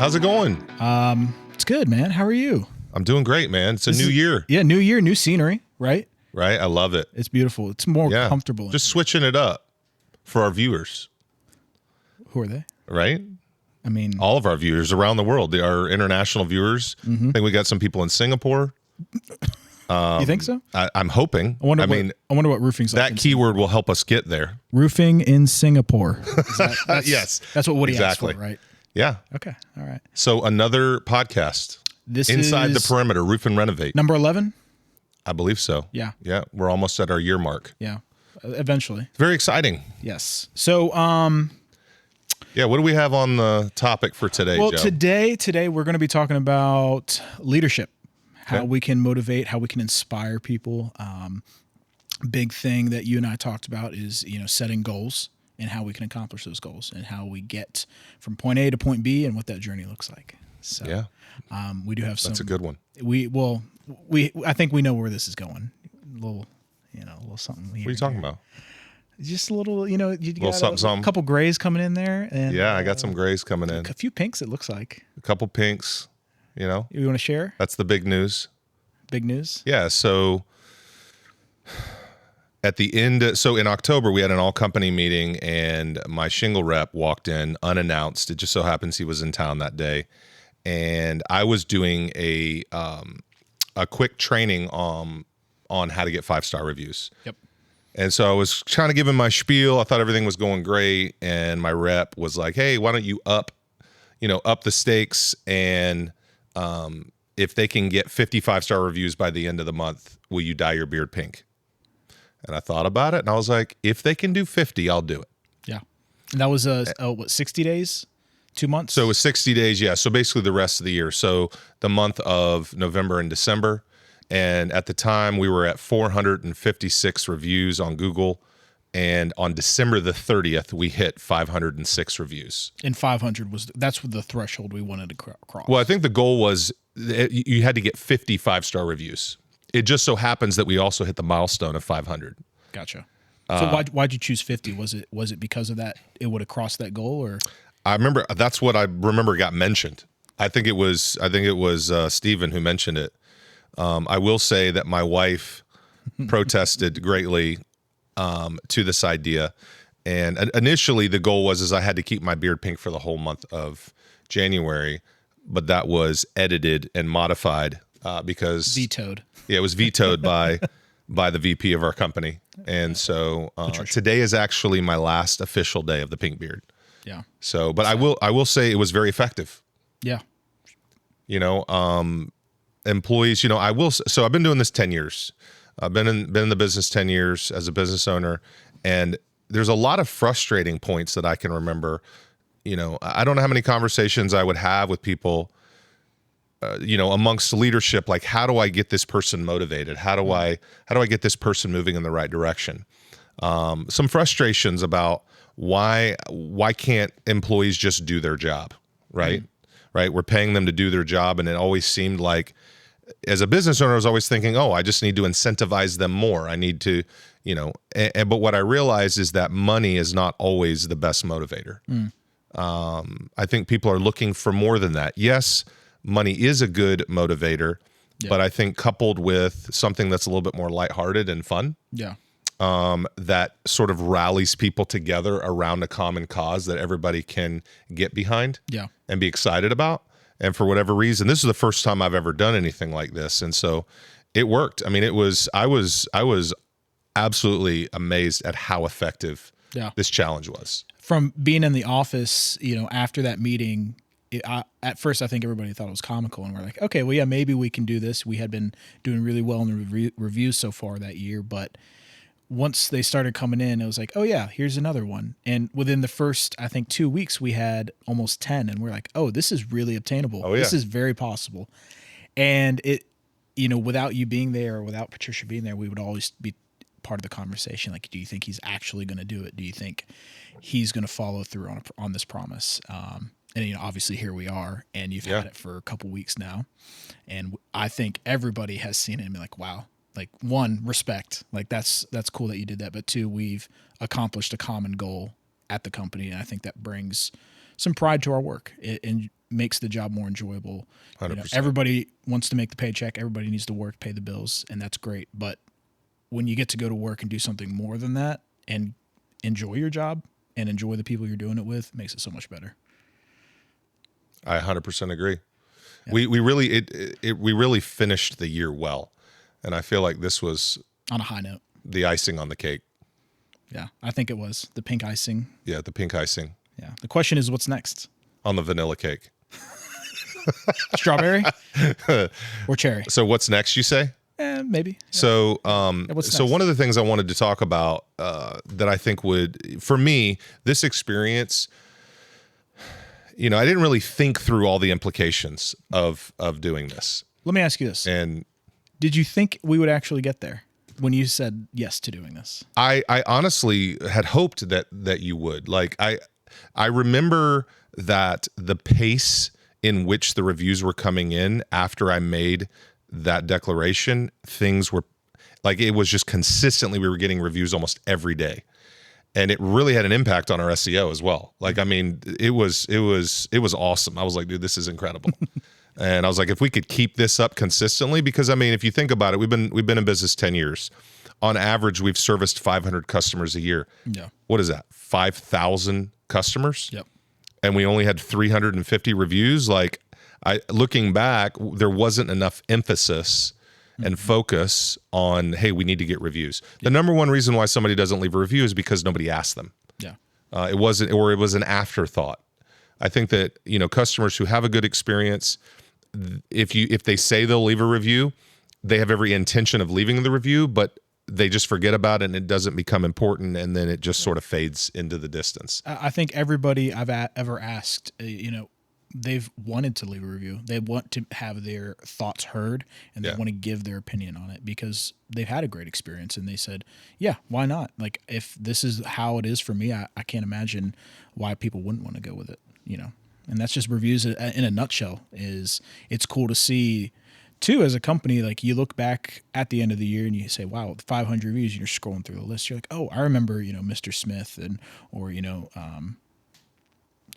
How's it going? It's good, man. How are you? I'm doing great, man. It's a new year. Yeah, new year, new scenery, right? Right? I love it. It's beautiful. It's more comfortable. Just switching it up for our viewers. Who are they? Right? I mean, all of our viewers around the world. Our international viewers. I think we got some people in Singapore. You think so? I'm hoping. I wonder what roofing's like. That keyword will help us get there. Roofing in Singapore. Yes. That's what Woody exactly. asked for, right? Yeah. Okay. All right. So another podcast. This Inside is the Perimeter, Roof and Renovate. number 11? I believe so. Yeah. Yeah. We're almost at our year mark. Yeah. Eventually. Very exciting. Yes. So, yeah, what do we have on the topic for today, well, Joe? today we're going to be talking about leadership, how we can motivate, how we can inspire people. Big thing that you and I talked about is, setting goals and how we can accomplish those goals and how we get from point A to point B and what that journey looks like. So, yeah. We do have some. That's a good one. I think we know where this is going. A little something here. What are you talking about? Just a little, you got something. A couple grays coming in there. And, yeah, I got some grays coming in. A few pinks, it looks like. A couple pinks, You want to share? That's the big news. Big news? Yeah, so at the end, so in October, we had an all-company meeting, and my shingle rep walked in unannounced. It just so happens he was in town that day. And I was doing a quick training on how to get 5-star reviews. Yep. And so I was trying to give him my spiel. I thought everything was going great. And my rep was like, hey, why don't you up the stakes? And if they can get 50 5-star reviews by the end of the month, will you dye your beard pink? And I thought about it, and I was like, if they can do 50, I'll do it. Yeah. And that was, 60 days? 2 months? So it was 60 days, yeah. So basically the rest of the year. So the month of November and December. And at the time, we were at 456 reviews on Google. And on December the 30th, we hit 506 reviews. And 500 that's the threshold we wanted to cross. Well, I think the goal was you had to get 50 5-star reviews. It just so happens that we also hit the milestone of 500. Gotcha. So why'd you choose 50? Was it because of that? It would have crossed that goal, or? I remember that's what I remember got mentioned. I think it was Stephen who mentioned it. I will say that my wife protested greatly to this idea, and initially the goal was I had to keep my beard pink for the whole month of January, but that was edited and modified because vetoed. Yeah, it was vetoed by the VP of our company, and so today is actually my last official day of the pink beard. Yeah. So, but I will say it was very effective. Yeah. Employees, so I've been doing this 10 years. I've been in the business 10 years as a business owner, and there's a lot of frustrating points that I can remember. I don't know how many conversations I would have with people, amongst leadership, like, how do I get this person motivated? How do I get this person moving in the right direction? Some frustrations about why can't employees just do their job, right? Right? We're paying them to do their job, and it always seemed like, as a business owner, I was always thinking, I just need to incentivize them more. I need to, but what I realized is that money is not always the best motivator. I think people are looking for more than that. Yes, money is a good motivator, but I think coupled with something that's a little bit more lighthearted and fun, that sort of rallies people together around a common cause that everybody can get behind and be excited about. And for whatever reason, this is the first time I've ever done anything like this. And so it worked. I mean, I was absolutely amazed at how effective this challenge was. From being in the office, after that meeting, at first I think everybody thought it was comical, and we're like, okay, well, yeah, maybe we can do this. We had been doing really well in the reviews so far that year, but once they started coming in, it was like, oh yeah, here's another one. And within the first, I think, 2 weeks, we had almost 10, and we're like, oh, this is really obtainable. Oh, yeah. This is very possible. And it, without you being there, or without Patricia being there, we would always be part of the conversation. Like, do you think he's actually going to do it? Do you think he's going to follow through on this promise? And obviously here we are, and you've had it for a couple weeks now. And I think everybody has seen it and be like, wow. Like, one, respect. Like, that's cool that you did that. But two, we've accomplished a common goal at the company, and I think that brings some pride to our work. It makes the job more enjoyable. 100%. Everybody wants to make the paycheck. Everybody needs to work, pay the bills, and that's great. But when you get to go to work and do something more than that and enjoy your job and enjoy the people you're doing it with, it makes it so much better. I 100% agree. Yeah. We really finished the year well, and I feel like this was on a high note. The icing on the cake. Yeah, I think it was the pink icing. Yeah, the pink icing. Yeah. The question is, what's next on the vanilla cake? Strawberry or cherry? So what's next? You say? Maybe. Yeah. So, so one of the things I wanted to talk about that I think would, for me, this experience, I didn't really think through all the implications of doing this. Let me ask you this. And did you think we would actually get there when you said yes to doing this? I honestly had hoped that you would. Like, I remember that the pace in which the reviews were coming in after I made that declaration, things were like, it was just consistently, we were getting reviews almost every day. And it really had an impact on our SEO as well. Like, I mean, it was awesome. I was like, dude, this is incredible. And I was like, if we could keep this up consistently, because I mean, if you think about it, we've been in business 10 years. On average, we've serviced 500 customers a year. Yeah. What is that? 5,000 customers? Yep. And we only had 350 reviews. Like, looking back, there wasn't enough emphasis and focus on, hey, we need to get reviews. The number one reason why somebody doesn't leave a review is because nobody asked them. Yeah. It was an afterthought. I think that, customers who have a good experience, if they say they'll leave a review, they have every intention of leaving the review, but they just forget about it and it doesn't become important, and then it just sort of fades into the distance. I think everybody I've ever asked, they've wanted to leave a review. They want to have their thoughts heard, and they want to give their opinion on it because they've had a great experience, and they said, yeah, why not? Like, if this is how it is for me, I can't imagine why people wouldn't want to go with it, And that's just reviews in a nutshell. It's cool to see, too, as a company. Like, you look back at the end of the year and you say, wow, 500 reviews, and you're scrolling through the list. You're like, oh, I remember, Mr. Smith or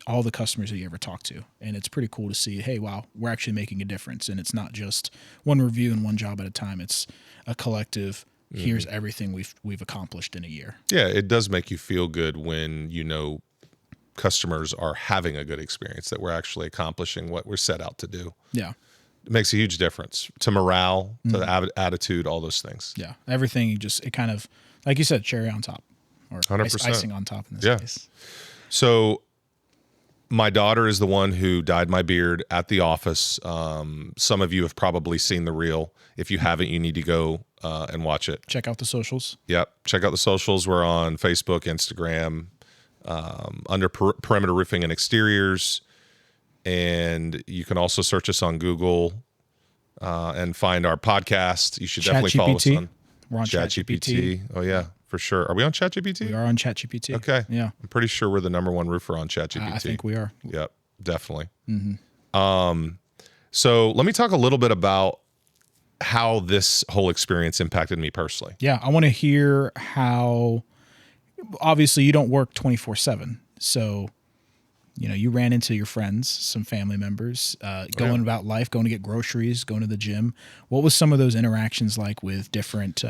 all the customers that you ever talked to. And it's pretty cool to see, hey, wow, we're actually making a difference. And it's not just one review and one job at a time. It's a collective, here's everything we've accomplished in a year. Yeah, it does make you feel good when customers are having a good experience, that we're actually accomplishing what we're set out to do. Yeah. It makes a huge difference to morale, to the attitude, all those things. Yeah. Everything, it kind of, like you said, cherry on top, or 100%. Icing on top in this case. So my daughter is the one who dyed my beard at the office. Some of you have probably seen the reel. If you haven't, you need to go and watch it. Check out the socials. Yep. Check out the socials. We're on Facebook, Instagram, under Perimeter Roofing and Exteriors. And you can also search us on Google and find our podcast. You should definitely follow us on. We're on ChatGPT. Oh, yeah, for sure. Are we on ChatGPT? We are on ChatGPT. Okay. Yeah. I'm pretty sure we're the number one roofer on ChatGPT. I think we are. Yep, definitely. So let me talk a little bit about how this whole experience impacted me personally. Yeah, I want to hear how, obviously you don't work 24/7. So, you ran into your friends, some family members, going about life, going to get groceries, going to the gym. What was some of those interactions like with different,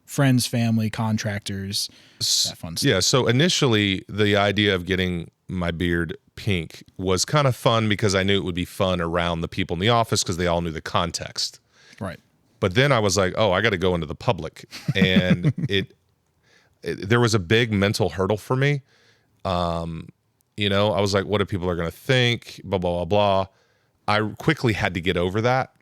friends, family, contractors, that fun stuff? Yeah, so initially the idea of getting my beard pink was kind of fun because I knew it would be fun around the people in the office because they all knew the context. Right. But then I was like, oh, I got to go into the public. And there was a big mental hurdle for me. I was like, what are people are going to think? Blah, blah, blah, blah. I quickly had to get over that.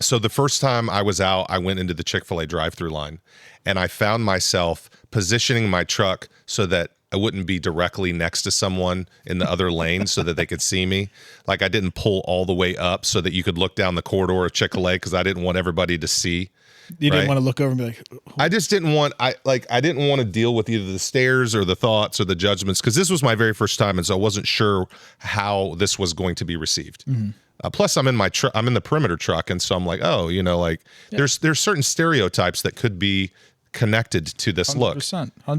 So the first time I was out, I went into the Chick-fil-A drive-through line, and I found myself positioning my truck so that I wouldn't be directly next to someone in the other lane so that they could see me. Like, I didn't pull all the way up so that you could look down the corridor of Chick-fil-A because I didn't want everybody to see. You didn't want to look over and be like, I just didn't want, I didn't want to deal with either the stares or the thoughts or the judgments, because this was my very first time, and so I wasn't sure how this was going to be received. Plus, I'm in the Perimeter truck, and so I'm like, oh, there's certain stereotypes that could be connected to this 100%, look,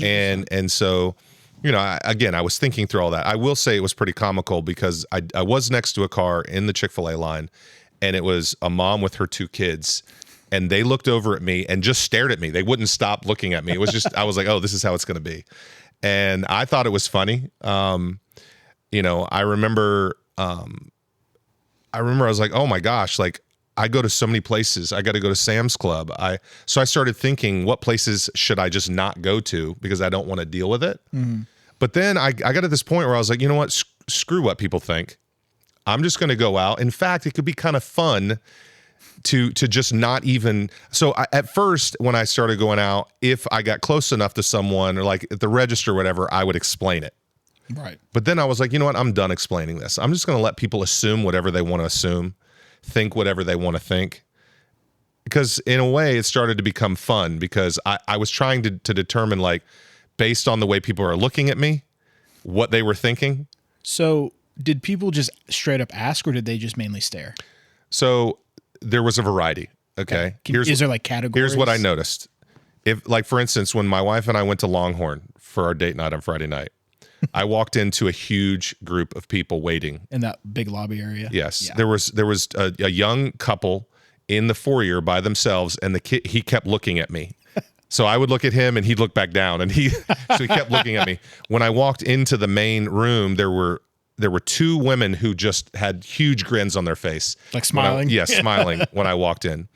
100%. and so I was thinking through all that. I will say it was pretty comical because I was next to a car in the Chick-fil-A line, and it was a mom with her 2 kids, and they looked over at me and just stared at me. They wouldn't stop looking at me. It was just, I was like, oh, this is how it's going to be. And I thought it was funny. I remember I was like, oh my gosh, like I go to so many places. I got to go to Sam's Club. So I started thinking, what places should I just not go to because I don't want to deal with it? Mm-hmm. But then I got to this point where I was like, you know what? Screw what people think. I'm just going to go out. In fact, it could be kind of fun to just not even. So at first, when I started going out, if I got close enough to someone or like at the register or whatever, I would explain it. Right. But then I was like, you know what? I'm done explaining this. I'm just going to let people assume whatever they want to assume, think whatever they want to think. Because in a way, it started to become fun because I was trying to determine, like, based on the way people are looking at me, what they were thinking. So did people just straight up ask, or did they just mainly stare? So there was a variety. Okay. Is there like categories? Here's what I noticed. If, like, for instance, when my wife and I went to Longhorn for our date night on Friday night, I walked into a huge group of people waiting in that big lobby area. Yes, yeah. There was a young couple in the foyer by themselves, and he kept looking at me. So I would look at him, and he'd look back down, and he kept looking at me. When I walked into the main room, there were 2 women who just had huge grins on their face, like smiling. Yes, smiling when I walked in.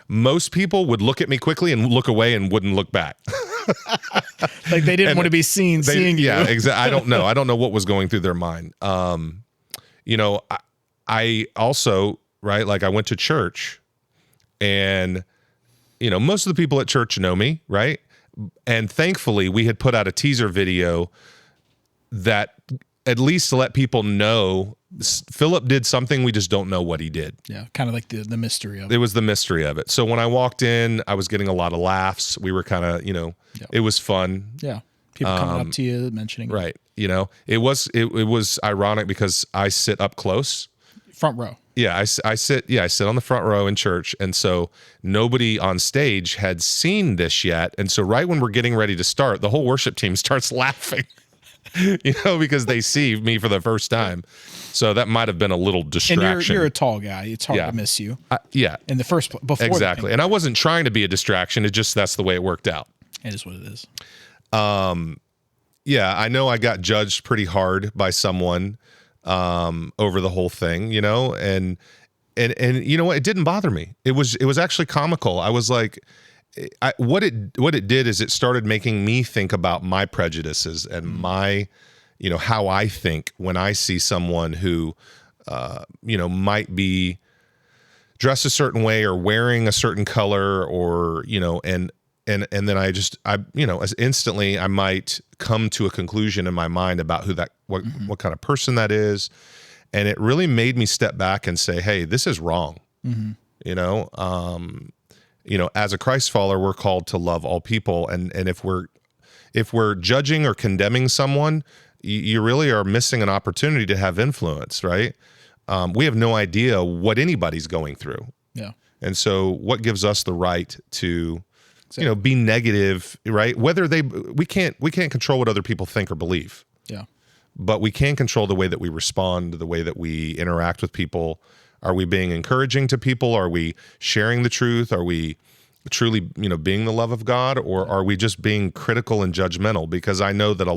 Most people would look at me quickly and look away and wouldn't look back. Like they didn't want to be seen seeing you. Yeah, exactly. I don't know what was going through their mind. I also, right, like I went to church, and most of the people at church know me, right? And thankfully, we had put out a teaser video that at least to let people know Philip did something, we just don't know what he did. Yeah, kind of like the mystery of it. It was the mystery of it. So when I walked in, I was getting a lot of laughs. We were kind of, It was fun. Yeah, people coming up to you, mentioning right. It was ironic because I sit up close, front row. Yeah, I sit on the front row in church, and so nobody on stage had seen this yet. And so right when we're getting ready to start, the whole worship team starts laughing. Because they see me for the first time. So that might have been a little distraction. And you're a tall guy. It's hard to miss you. Yeah. In the first place, before exactly. And I wasn't trying to be a distraction. It just, that's the way it worked out. It is what it is. Yeah, I know I got judged pretty hard by someone over the whole thing, and you know what? It didn't bother me. It was actually comical. I was like, what it did is it started making me think about my prejudices and my, how I think when I see someone who, might be dressed a certain way or wearing a certain color or, and then as instantly I might come to a conclusion in my mind about what kind of person that is. And it really made me step back and say, hey, this is wrong. Mm-hmm. As a Christ follower, we're called to love all people. And if we're judging or condemning someone, you really are missing an opportunity to have influence, right? We have no idea what anybody's going through. Yeah. And so what gives us the right to, be negative, right? We can't control what other people think or believe. Yeah. But we can control the way that we respond, the way that we interact with people. Are we being encouraging to people? Are we sharing the truth? Are we truly, being the love of God? Or are we just being critical and judgmental? Because I know that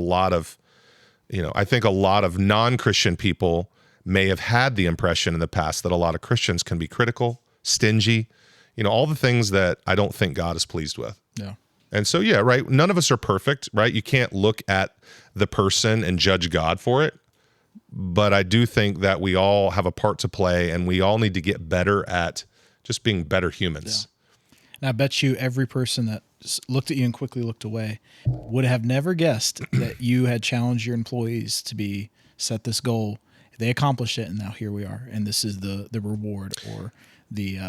I think a lot of non-Christian people may have had the impression in the past that a lot of Christians can be critical, stingy, all the things that I don't think God is pleased with. Yeah. And so, yeah, right. None of us are perfect, right? You can't look at the person and judge God for it. But I do think that we all have a part to play, and we all need to get better at just being better humans. Yeah. And I bet you every person that looked at you and quickly looked away would have never guessed that you had challenged your employees to set this goal. They accomplished it, and now here we are. And this is the reward or the.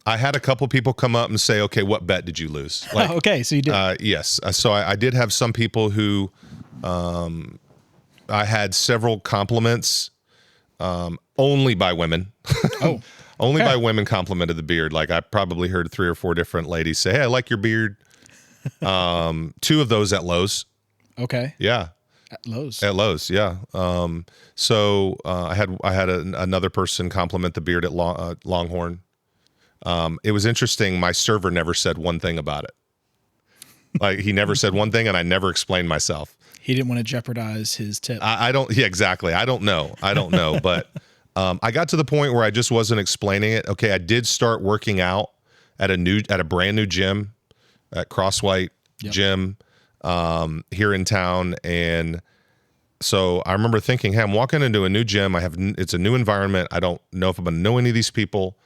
I had a couple people come up and say, "Okay, what bet did you lose?" Like, okay, so you did. Yes, so I did have some people who. I had several compliments, only by women. Oh, only by women complimented the beard. Like I probably heard 3 or 4 different ladies say, "Hey, I like your beard." 2 of those at Lowe's. Okay. Yeah. At Lowe's. At Lowe's, yeah. So I had another person compliment the beard at Longhorn. It was interesting. My server never said one thing about it. Like, he never said one thing, and I never explained myself. He didn't want to jeopardize his tip. I don't. Yeah, exactly. I don't know. But I got to the point where I just wasn't explaining it. Okay, I did start working out at a brand new gym at White Gym here in town, and so I remember thinking, hey, I'm walking into a new gym. It's a new environment. I don't know if I'm going to know any of these people.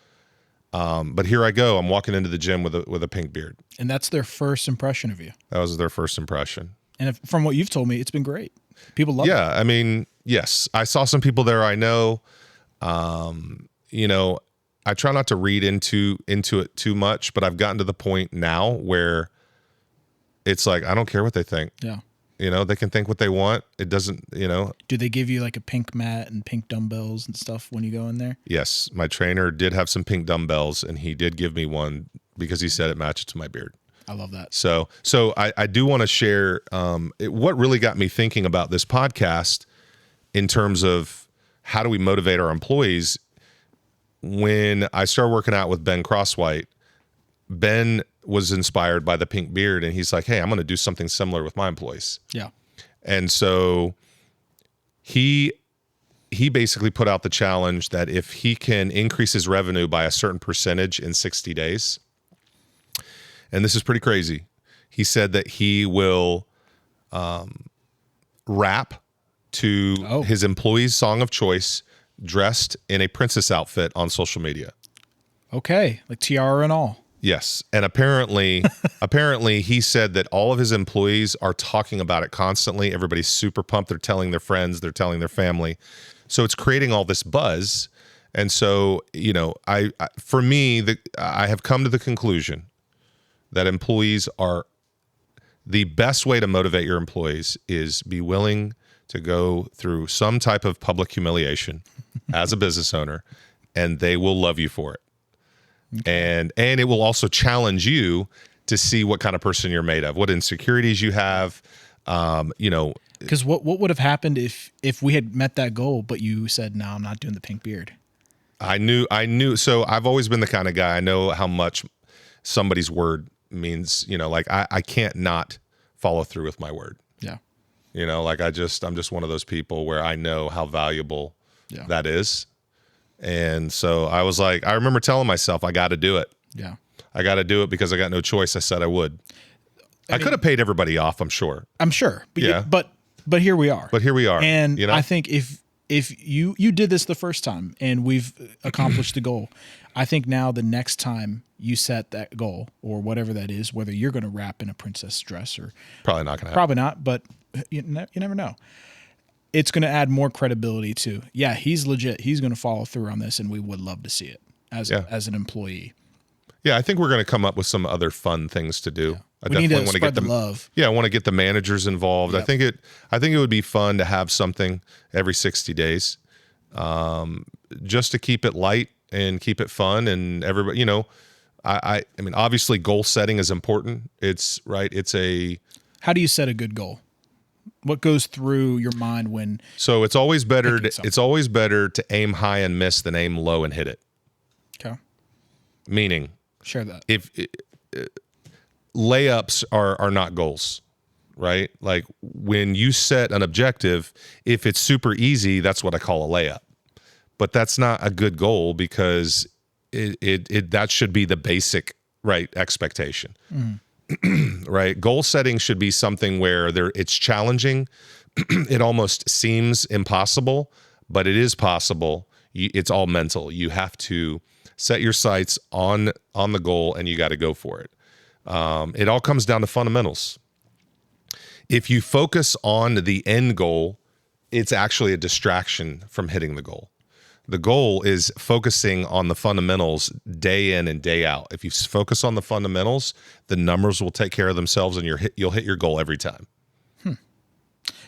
But here I go. I'm walking into the gym with a pink beard. And that's their first impression of you. That was their first impression. And from what you've told me, it's been great. People love it. Yeah, I mean, yes. I saw some people there I know. I try not to read into it too much, but I've gotten to the point now where it's like, I don't care what they think. Yeah. They can think what they want. It doesn't, Do they give you like a pink mat and pink dumbbells and stuff when you go in there? Yes. My trainer did have some pink dumbbells, and he did give me one because he said it matched to my beard. I love that. So I do want to share what really got me thinking about this podcast in terms of how do we motivate our employees. When I started working out with Ben Crosswhite, Ben was inspired by the pink beard, and he's like, hey, I'm going to do something similar with my employees. Yeah. And so he basically put out the challenge that if he can increase his revenue by a certain percentage in 60 days, and this is pretty crazy, he said that he will rap to his employees' song of choice dressed in a princess outfit on social media. Okay. Like tiara and all. Yes. And apparently he said that all of his employees are talking about it constantly. Everybody's super pumped. They're telling their friends, they're telling their family. So it's creating all this buzz. And so, I have come to the conclusion that employees are the best way to motivate your employees is be willing to go through some type of public humiliation as a business owner, and they will love you for it. Okay. And it will also challenge you to see what kind of person you're made of, what insecurities you have, Because what would have happened if we had met that goal, but you said, no, I'm not doing the pink beard? I knew. So I've always been the kind of guy, I know how much somebody's word means, I can't not follow through with my word. Yeah. I'm just one of those people where I know how valuable that is. And so I was like, I remember telling myself, I got to do it. Yeah. I got to do it because I got no choice. I said I would. I could have paid everybody off, I'm sure. But but here we are. And I think if you did this the first time and we've accomplished the goal, I think now the next time you set that goal or whatever that is, whether you're going to wrap in a princess dress or probably not going to happen. Probably not, but you never know. It's going to add more credibility to, he's legit. He's going to follow through on this, and we would love to see it as an employee. Yeah, I think we're going to come up with some other fun things to do. Yeah. We need to spread the love. Yeah, I want to get the managers involved. Yep. I think it would be fun to have something every 60 days, just to keep it light and keep it fun, and everybody. I mean, obviously, goal setting is important. It's right. How do you set a good goal? What goes through your mind when? So it's always better. It's always better to aim high and miss than aim low and hit it. Okay. Meaning, share that. If layups are not goals, right? Like when you set an objective, if it's super easy, that's what I call a layup. But that's not a good goal because it that should be the basic expectation. Mm. Right? Goal setting should be something where it's challenging. It almost seems impossible, but it is possible. It's all mental. You have to set your sights on the goal, and you got to go for it. It all comes down to fundamentals. If you focus on the end goal, it's actually a distraction from hitting the goal. The goal is focusing on the fundamentals day in and day out. If you focus on the fundamentals, the numbers will take care of themselves, and you'll hit your goal every time.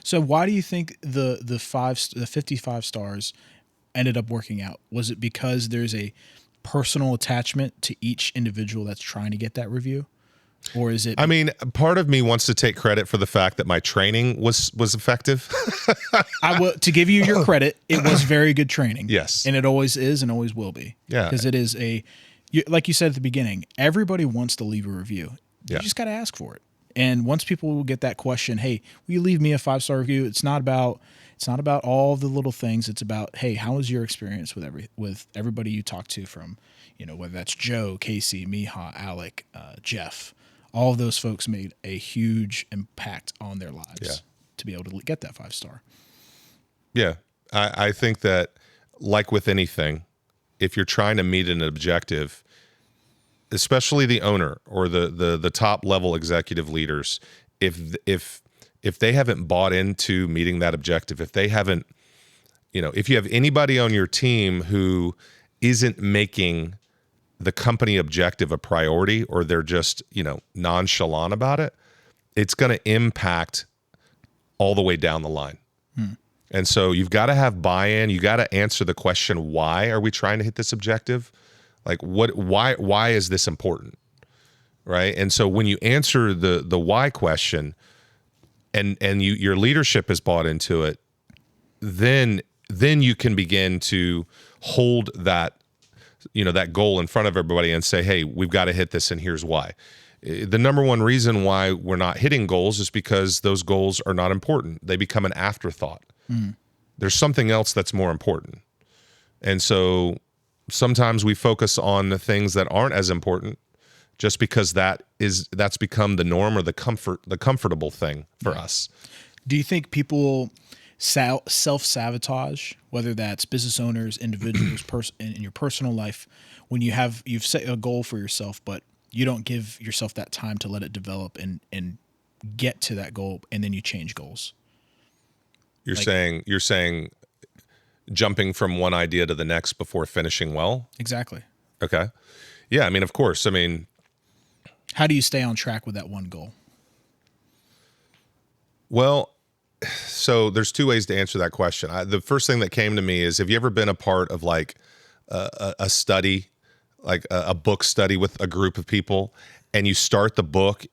So why do you think the 55 stars ended up working out? Was it because there's a personal attachment to each individual that's trying to get that review? Or is it? I mean, part of me wants to take credit for the fact that my training was effective. I will, to give you your credit, it was very good training. Yes. And it always is and always will be. Yeah. Because it is like you said at the beginning, everybody wants to leave a review. You just got to ask for it. And once people will get that question, hey, will you leave me a 5-star review? It's not about all the little things. It's about, hey, how was your experience with everybody you talk to, from, whether that's Joe, Casey, Miha, Alec, Jeff. All of those folks made a huge impact on their lives to be able to get that 5-star. Yeah. I think that, like with anything, if you're trying to meet an objective, especially the owner or the top level executive leaders, if they haven't bought into meeting that objective, if they haven't, if you have anybody on your team who isn't making the company objective a priority, or they're just, nonchalant about it, it's going to impact all the way down the line. And so you've got to have buy-in. You got to answer the question, why are we trying to hit this objective? Like, why is this important? Right. And so when you answer the why question, and your leadership is bought into it, then you can begin to hold that goal in front of everybody and say, hey, we've got to hit this, and here's why. The number one reason why we're not hitting goals is because those goals are not important. They become an afterthought. There's something else that's more important. And so sometimes we focus on the things that aren't as important, just because that's become the norm or the comfortable thing for us. Do you think people self-sabotage, whether that's business owners, individuals, in your personal life, when you've set a goal for yourself, but you don't give yourself that time to let it develop and get to that goal, and then you change goals? You're saying jumping from one idea to the next before finishing well? Exactly. Okay. Yeah, I mean, of course. I mean, how do you stay on track with that one goal? Well, so there's two ways to answer that question. The first thing that came to me is, have you ever been a part of like a study, like a book study with a group of people, and you start the book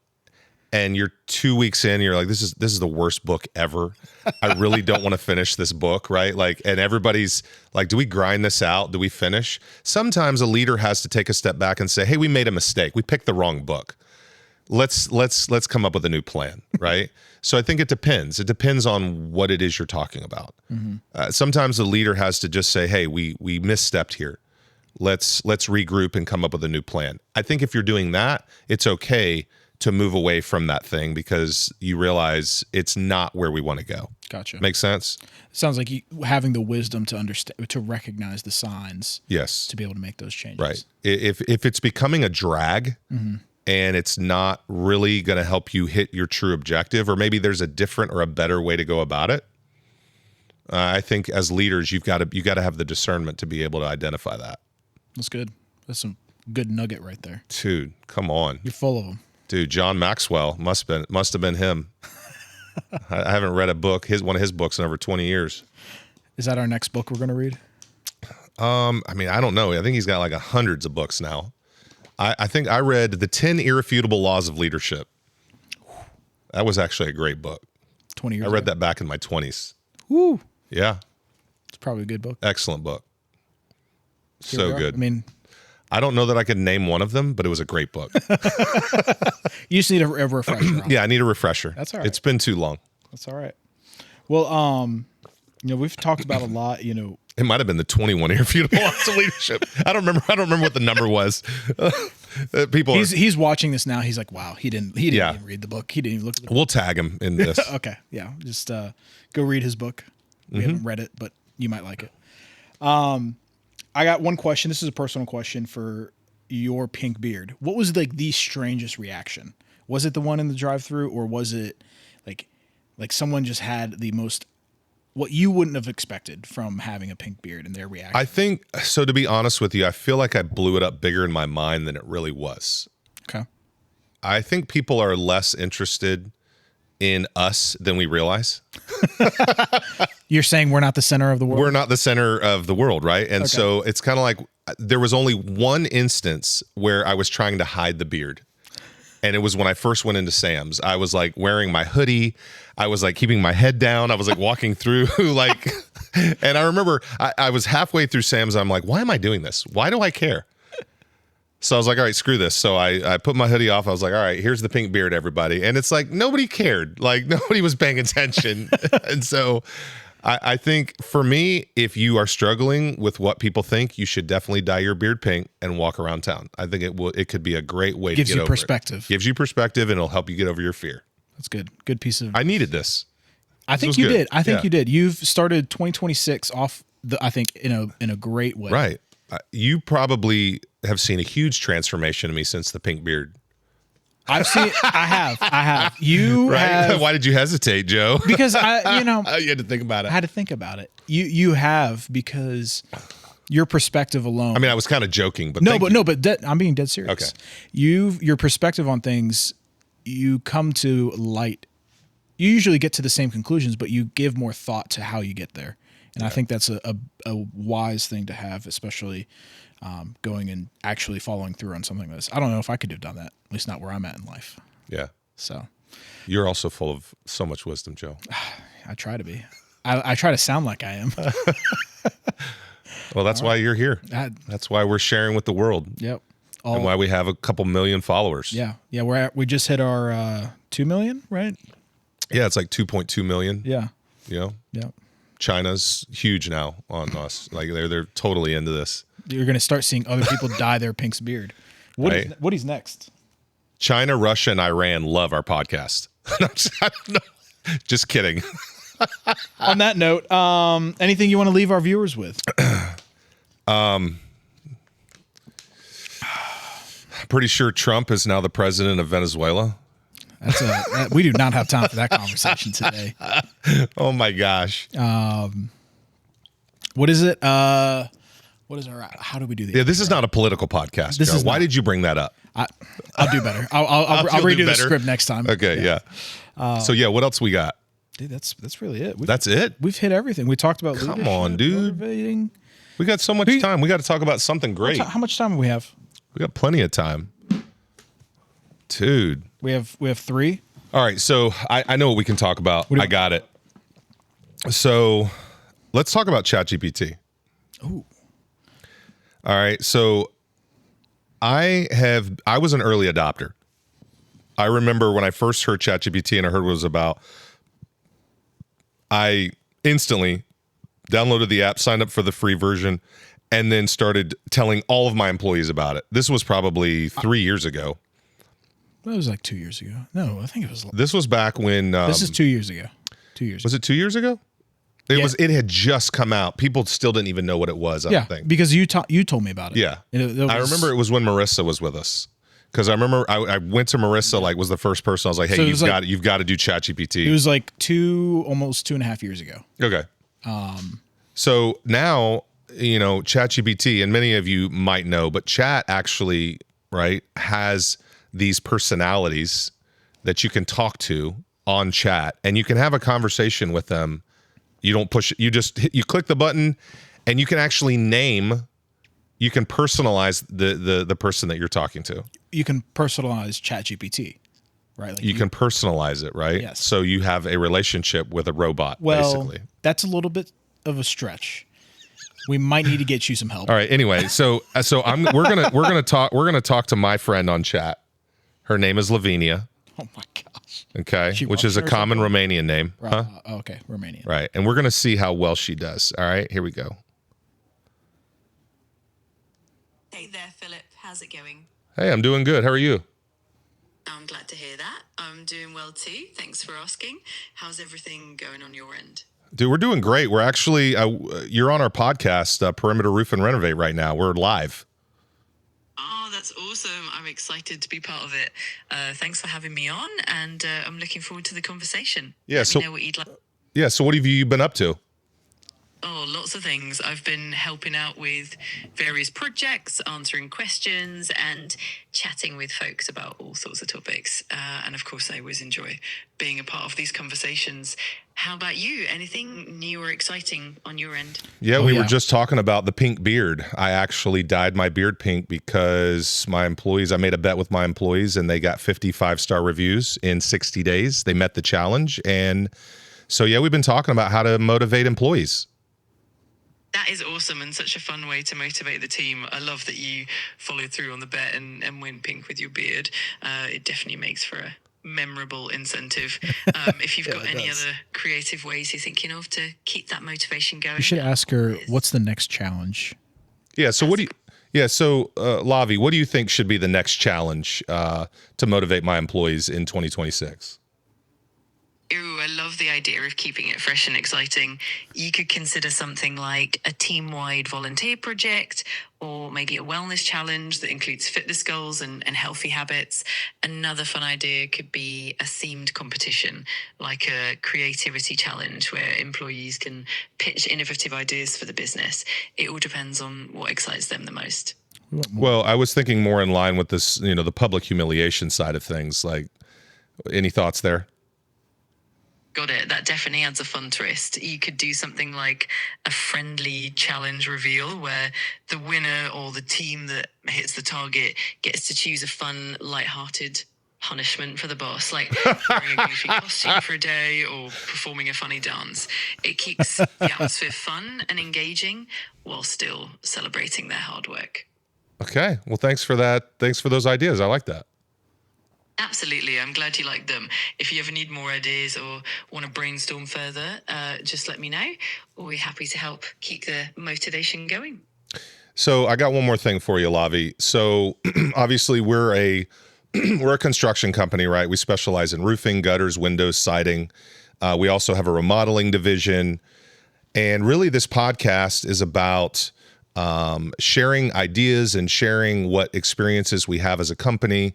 and you're 2 weeks in, you're like, this is the worst book ever. I really don't want to finish this book, right? Like, and everybody's like, do we grind this out? Do we finish? Sometimes a leader has to take a step back and say, hey, we made a mistake. We picked the wrong book. Let's come up with a new plan, right? So I think it depends. It depends on what it is you're talking about. Sometimes the leader has to just say, hey, we misstepped here. Let's regroup and come up with a new plan. I think if you're doing that, it's okay to move away from that thing, because you realize it's not where we want to go. Gotcha. Make sense? Sounds like having the wisdom to understand, to recognize the signs. Yes. To be able to make those changes. Right. If it's becoming a drag, and it's not really going to help you hit your true objective, or maybe there's a different or a better way to go about it, I think as leaders, you got to have the discernment to be able to identify that. That's good. That's some good nugget right there. Dude, come on. You're full of them. Dude, John Maxwell must have been him. I haven't read one of his books in over 20 years. Is that our next book we're going to read? I mean, I don't know. I think he's got like hundreds of books now. I think I read The 10 Irrefutable Laws of Leadership. That was actually a great book. 20 years I read that back in my 20s. Woo. Yeah. It's probably a good book. Excellent book. So good. I mean, I don't know that I could name one of them, but it was a great book. You just need a refresher. Yeah, I need a refresher. That's all right. It's been too long. That's all right. Well, we've talked about a lot, It might have been the 21 Irrefutable Laws of Leadership. I don't remember what the number was. He's watching this now. He's like, wow, he didn't even read the book. He didn't even look at the book. We'll tag him in this. Okay. Yeah. Just go read his book. We haven't read it, but you might like it. I got one question. This is a personal question for your pink beard. What was like the strangest reaction? Was it the one in the drive-thru, or was it like someone just had the most, what you wouldn't have expected from having a pink beard and their reaction? I think so. To be honest with you, I feel like I blew it up bigger in my mind than it really was. Okay. I think people are less interested in us than we realize. You're saying we're not the center of the world? We're not the center of the world, right? And so it's kind of like there was only one instance where I was trying to hide the beard. And it was when I first went into Sam's. I was like wearing my hoodie. I was like keeping my head down. I was like walking through like, and I remember I was halfway through Sam's. I'm like, why am I doing this? Why do I care? So I was like, all right, screw this. So I put my hoodie off. I was like, all right, here's the pink beard, everybody. And it's like, nobody cared. Like nobody was paying attention. And so I think for me, if you are struggling with what people think, you should definitely dye your beard pink and walk around town. I think it could be a great way to get over it. Gives you perspective. Gives you perspective, and it'll help you get over your fear. That's good. Good piece of. I needed this. I think you did. I think you did. You've started 2026 off I think in a great way. Right. You probably have seen a huge transformation in me since the pink beard. I have. You right? have. Why did you hesitate, Joe? Because you had to think about it. I had to think about it. You have, because your perspective alone. I mean, I was kind of joking, but I'm being dead serious. Okay. Your perspective on things, you come to light. You usually get to the same conclusions, but you give more thought to how you get there. And I think that's a wise thing to have, especially going and actually following through on something like this. I don't know if I could have done that, at least not where I'm at in life. Yeah. So you're also full of so much wisdom, Joe. I try to be. I try to sound like I am. Well, that's why you're here. That's why we're sharing with the world. Yep. And why we have a couple million followers. Yeah. Yeah. We just hit our 2 million, right? Yeah. It's like 2.2 million. Yeah. You know? Yeah. China's huge now on us. Like they're totally into this. You're going to start seeing other people dye their pink's beard. What is next? China, Russia, and Iran love our podcast. Just kidding. On that note, anything you want to leave our viewers with? Pretty sure Trump is now the president of Venezuela. We do not have time for that conversation today. Oh my gosh. What is it? What is our? How do we do this? Yeah, this is not a political podcast. Joe. Why did you bring that up? I'll do better. I'll redo the script next time. Okay, yeah. So yeah, what else we got? Dude, that's really it. That's it. We've hit everything. We talked about Come on, dude. Motivating. We got so much time. We got to talk about something great. How much time do we have? We got plenty of time, dude. We have 3. All right, so I know what we can talk about. I got it. So let's talk about ChatGPT. Ooh. All right, so I was an early adopter. I remember when I first heard ChatGPT and I heard what it was about, I instantly downloaded the app, signed up for the free version, and then started telling all of my employees about it. This was probably 3 years ago. That was like 2 years ago. No, I think it was. This was back when. This is 2 years ago. 2 years. Was it 2 years ago? It had just come out. People still didn't even know what it was. I don't think, because you told me about it. Yeah, I remember it was when Marissa was with us. Because I remember I went to Marissa, was the first person. I was like, hey, you've got to do ChatGPT. It was like almost 2.5 years ago. Okay. So now, ChatGPT, and many of you might know, but Chat actually, has these personalities that you can talk to on Chat, and you can have a conversation with them. You don't push, you click the button, and you can actually you can personalize the person that you're talking to. You can personalize ChatGPT, right? You can personalize it, right? Yes. So you have a relationship with a robot, basically. That's a little bit of a stretch. We might need to get you some help. All right. Anyway, so we're gonna talk to my friend on Chat. Her name is Lavinia. Oh my gosh. Okay, which is a common Romanian name. Right. Huh? Okay, Romanian. Right, and we're gonna see how well she does. All right, here we go. Hey there, Philip. How's it going? Hey, I'm doing good. How are you? I'm glad to hear that. I'm doing well too. Thanks for asking. How's everything going on your end? Dude, we're doing great. We're actually, you're on our podcast, Perimeter Roof and Renovate right now. We're live. Oh, that's awesome. I'm excited to be part of it. Thanks for having me on, and I'm looking forward to the conversation. Yeah, Let me know what you'd like. Yeah, so what have you been up to? Oh, lots of things. I've been helping out with various projects, answering questions, and chatting with folks about all sorts of topics. And of course, I always enjoy being a part of these conversations. How about you? Anything new or exciting on your end? Yeah, we were just talking about the pink beard. I actually dyed my beard pink because I made a bet with my employees and they got 55-star reviews in 60 days. They met the challenge. And so, yeah, we've been talking about how to motivate employees. That is awesome and such a fun way to motivate the team. I love that you followed through on the bet and went pink with your beard. It definitely makes for a memorable incentive. If you've got any other creative ways you're thinking of to keep that motivation going. You should ask her, what's the next challenge? Yeah, so Lavi, what do you think should be the next challenge to motivate my employees in 2026? Ooh, I love the idea of keeping it fresh and exciting. You could consider something like a team-wide volunteer project, or maybe a wellness challenge that includes fitness goals and healthy habits. Another fun idea could be a themed competition, like a creativity challenge where employees can pitch innovative ideas for the business. It all depends on what excites them the most. Well, I was thinking more in line with this, the public humiliation side of things. Like, any thoughts there? Got it. That definitely adds a fun twist. You could do something like a friendly challenge reveal where the winner or the team that hits the target gets to choose a fun, lighthearted punishment for the boss, like wearing a goofy costume for a day or performing a funny dance. It keeps the atmosphere fun and engaging while still celebrating their hard work. Okay. Well, thanks for that. Thanks for those ideas. I like that. Absolutely. I'm glad you like them. If you ever need more ideas or want to brainstorm further, just let me know. We're happy to help keep the motivation going. So I got one more thing for you, Lavi. So obviously we're a construction company, right? We specialize in roofing, gutters, windows, siding. We also have a remodeling division. And really this podcast is about sharing ideas and sharing what experiences we have as a company.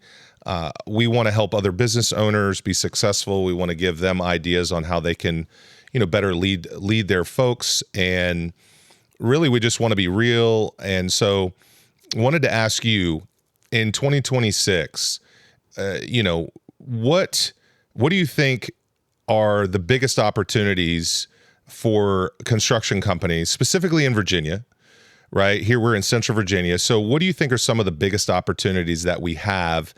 We want to help other business owners be successful. We want to give them ideas on how they can, better lead their folks. And really, we just want to be real. And so wanted to ask you in 2026, what do you think are the biggest opportunities for construction companies, specifically in Virginia? Right here, we're in Central Virginia. So what do you think are some of the biggest opportunities that we have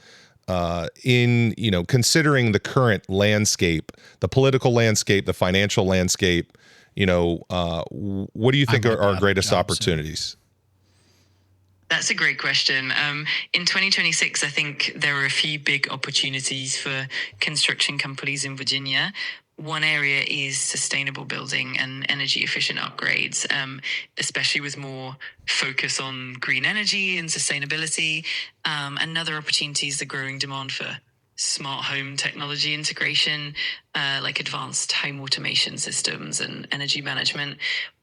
in, considering the current landscape, the political landscape, the financial landscape? What do you think are our greatest opportunities? That's a great question. In 2026, I think there are a few big opportunities for construction companies in Virginia. One area is sustainable building and energy efficient upgrades, especially with more focus on green energy and sustainability. Another opportunity is the growing demand for smart home technology integration, like advanced home automation systems and energy management.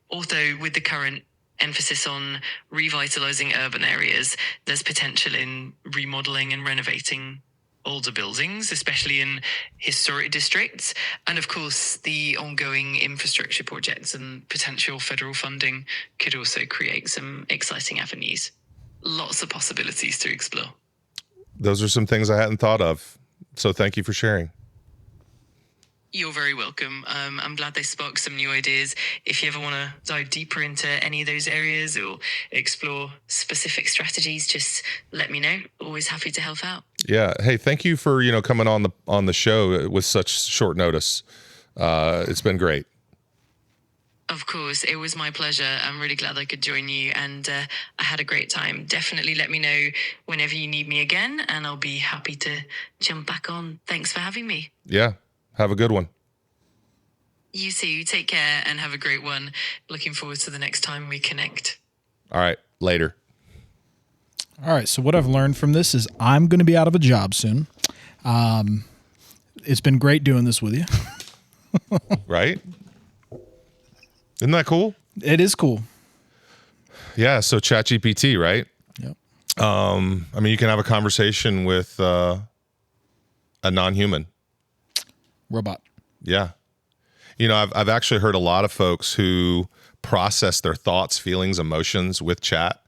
Also, with the current emphasis on revitalizing urban areas, there's potential in remodeling and renovating older buildings, especially in historic districts. And of course, the ongoing infrastructure projects and potential federal funding could also create some exciting avenues. Lots of possibilities to explore. Those are some things I hadn't thought of. So thank you for sharing. You're very welcome. I'm glad they sparked some new ideas. If you ever want to dive deeper into any of those areas or explore specific strategies, just let me know. Always happy to help out. Yeah. Hey, thank you for, coming on the show with such short notice. It's been great. Of course, it was my pleasure. I'm really glad I could join you, and I had a great time. Definitely let me know whenever you need me again, and I'll be happy to jump back on. Thanks for having me. Yeah. Have a good one. You too. Take care and have a great one. Looking forward to the next time we connect. All right. Later. All right. So what I've learned from this is I'm going to be out of a job soon. It's been great doing this with you. Right? Isn't that cool? It is cool. Yeah. So ChatGPT, right? Yep. You can have a conversation with a non-human Robot. Yeah. You know, I've actually heard a lot of folks who process their thoughts, feelings, emotions with chat,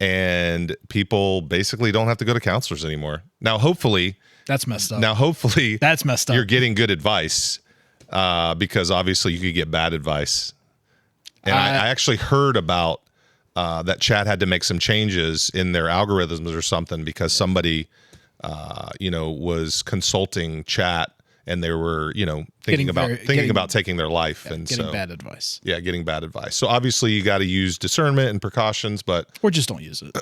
and people basically don't have to go to counselors anymore. Now, hopefully, That's messed up. That's messed up. You're getting good advice, because obviously you could get bad advice. And I actually heard about that chat had to make some changes in their algorithms or something because somebody, was consulting chat and they were, thinking about taking their life. And getting so bad advice. Yeah, getting bad advice. So obviously you got to use discernment and precautions, or just don't use it.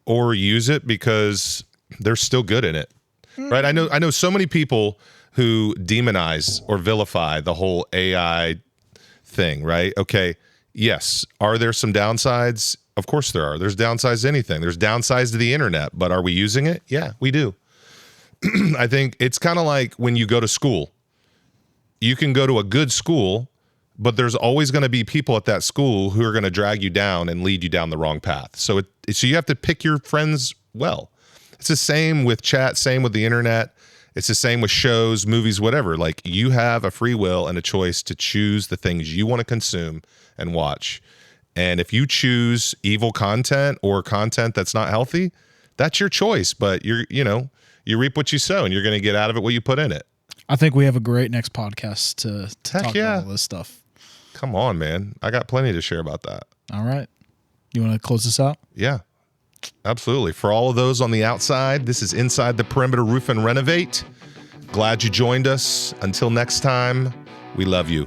or use it because they're still good in it. Right? I know so many people who demonize or vilify the whole AI thing, right? Okay, yes. Are there some downsides? Of course there are. There's downsides to anything. There's downsides to the internet, but are we using it? Yeah, we do. I think it's kind of like when you go to school. You can go to a good school, but there's always going to be people at that school who are going to drag you down and lead you down the wrong path. So you have to pick your friends well. It's the same with chat, same with the internet. It's the same with shows, movies, whatever. Like, you have a free will and a choice to choose the things you want to consume and watch. And if you choose evil content or content that's not healthy, that's your choice. But you reap what you sow, and you're going to get out of it what you put in it. I think we have a great next podcast to talk about all this stuff. Come on, man. I got plenty to share about that. All right. You want to close this out? Yeah, absolutely. For all of those on the outside, this is Inside the Perimeter Roof and Renovate. Glad you joined us. Until next time, we love you.